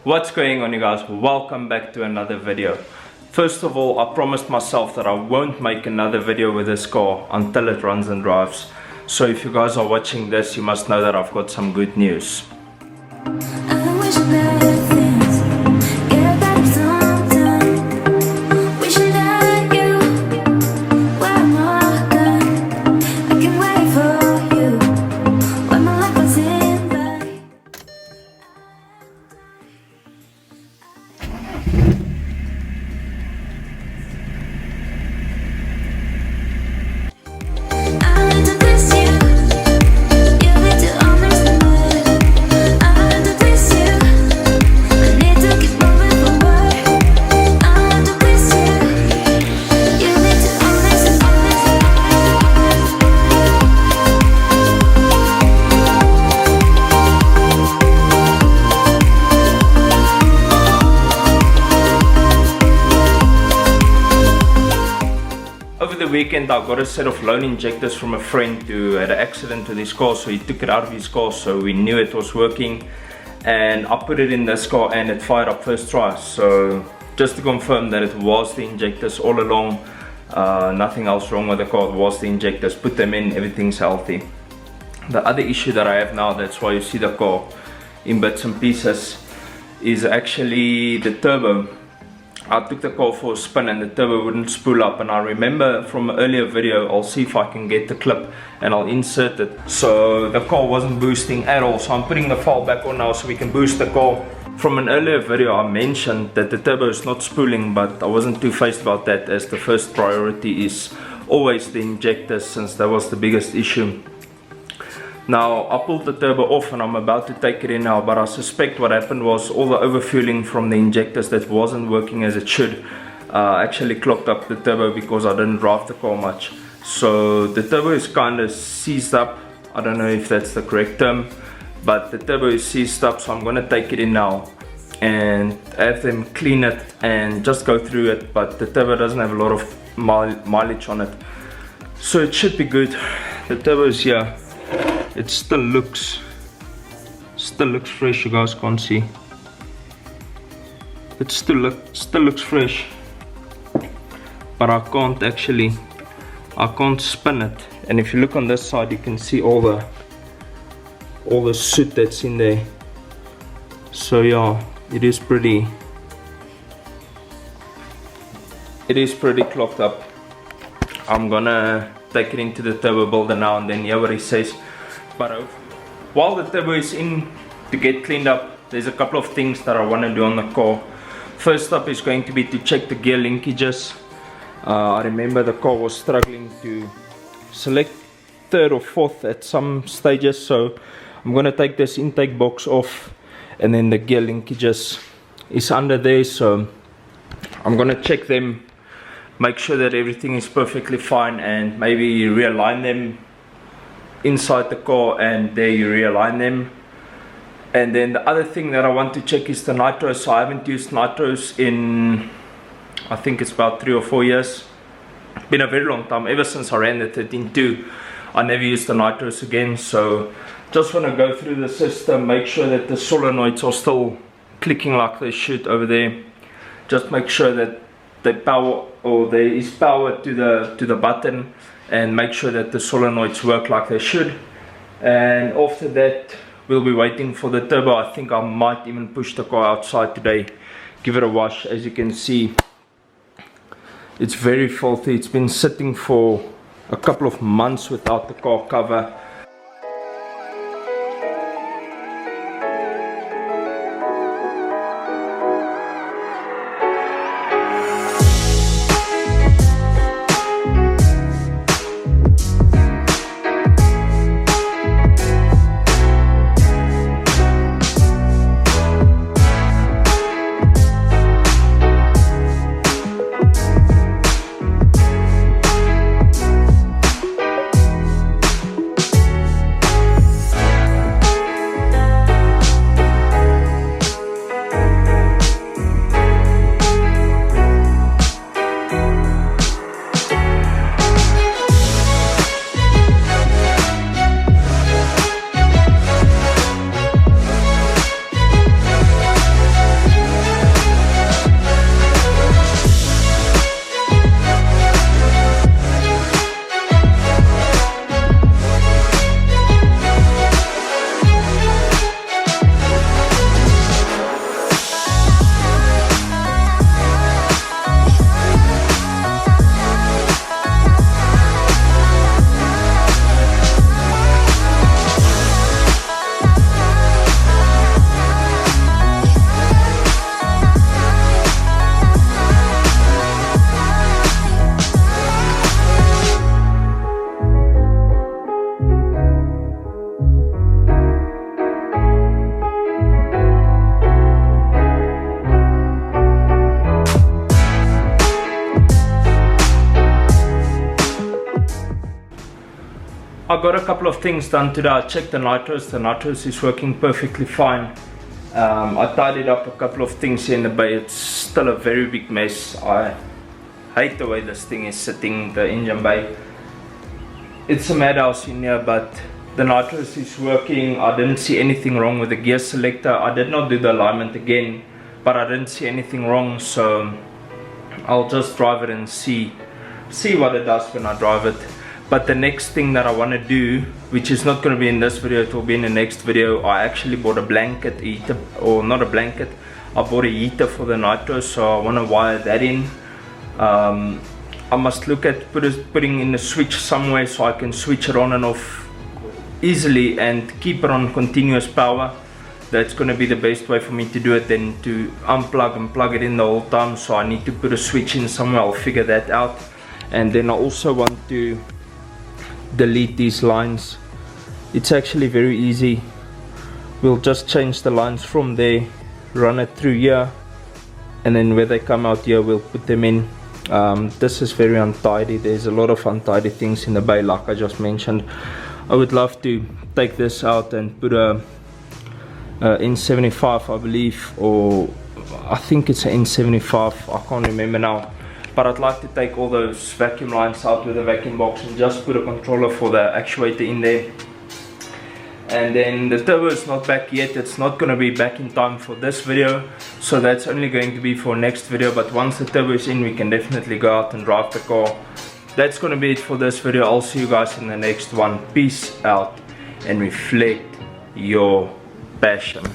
What's going on, you guys? Welcome back to another video. First of all, I promised myself that I won't make another video with this car until it runs and drives. So if you guys are watching this, you must know that I've got some good news. Weekend I got a set of loan injectors from a friend who had an accident with his car, so he took it out of his car, so we knew it was working, and I put it in this car and it fired up first try. So just to confirm that it was the injectors all along, nothing else wrong with the car, it was the injectors. Put them in, everything's healthy. The other issue that I have now, that's why you see the car in bits and pieces, is actually the turbo. I took the car for a spin and the turbo wouldn't spool up, and I remember from an earlier video, I'll see if I can get the clip and I'll insert it. So the car wasn't boosting at all, so I'm putting the file back on now so we can boost the car. From an earlier video I mentioned that the turbo is not spooling, but I wasn't too phased about that, as the first priority is always the injectors, since that was the biggest issue. Now I pulled the turbo off and I'm about to take it in now, but I suspect what happened was all the overfueling from the injectors that wasn't working as it should actually clogged up the turbo, because I didn't drive the car much. So the turbo is kind of seized up. I don't know if that's the correct term, but the turbo is seized up, so I'm gonna take it in now and have them clean it and just go through it. But the turbo doesn't have a lot of mileage on it, so it should be good. The turbo is here. It still looks fresh. You guys can't see. It still looks fresh, but I can't spin it. And if you look on this side, you can see all the soot that's in there. So yeah, it is pretty clogged up. I'm gonna take it into the turbo builder now and then hear what he says. But while the turbo is in to get cleaned up, there's a couple of things that I want to do on the car. First up is going to be to check the gear linkages. I remember the car was struggling to select third or fourth at some stages, so I'm going to take this intake box off, and then the gear linkages is under there, so I'm going to check them, make sure that everything is perfectly fine, and maybe realign them inside the car, and there you realign them. And then the other thing that I want to check is the nitros. So I haven't used nitros in, I think it's about 3 or 4 years. Been a very long time, ever since I ran the 13.2 I never used the nitros again. So just want to go through the system, make sure that the solenoids are still clicking like they should over there. Just make sure that they power, or there is power to the button, and make sure that the solenoids work like they should. And after that, we'll be waiting for the turbo. I think I might even push the car outside today, give it a wash. As you can see, it's very faulty. It's been sitting for a couple of months without the car cover. I got a couple of things done today. I checked the nitros is working perfectly fine. I tidied up a couple of things here in the bay. It's still a very big mess. I hate the way this thing is sitting, the engine bay. It's a madhouse in here, but the nitros is working. I didn't see anything wrong with the gear selector. I did not do the alignment again, but I didn't see anything wrong, so I'll just drive it and see what it does when I drive it. But the next thing that I want to do, which is not going to be in this video, it will be in the next video, I actually bought a blanket heater, or not a blanket, I bought a heater for the nitro, so I want to wire that in. I must look at putting in a switch somewhere so I can switch it on and off easily and keep it on continuous power. That's going to be the best way for me to do it than to unplug and plug it in the whole time. So I need to put a switch in somewhere. I'll figure that out. And then I also want to delete these lines. It's actually very easy. We'll just change the lines from there, run it through here, and then where they come out here we'll put them in. This is very untidy. There's a lot of untidy things in the bay, like I just mentioned. I would love to take this out and put a N75, I believe, or I think it's an N75, I can't remember now. But I'd like to take all those vacuum lines out with a vacuum box and just put a controller for the actuator in there. And then the turbo is not back yet. It's not going to be back in time for this video, so that's only going to be for next video. But once the turbo is in, we can definitely go out and drive the car. That's going to be it for this video. I'll see you guys in the next one. Peace out and reflect your passion.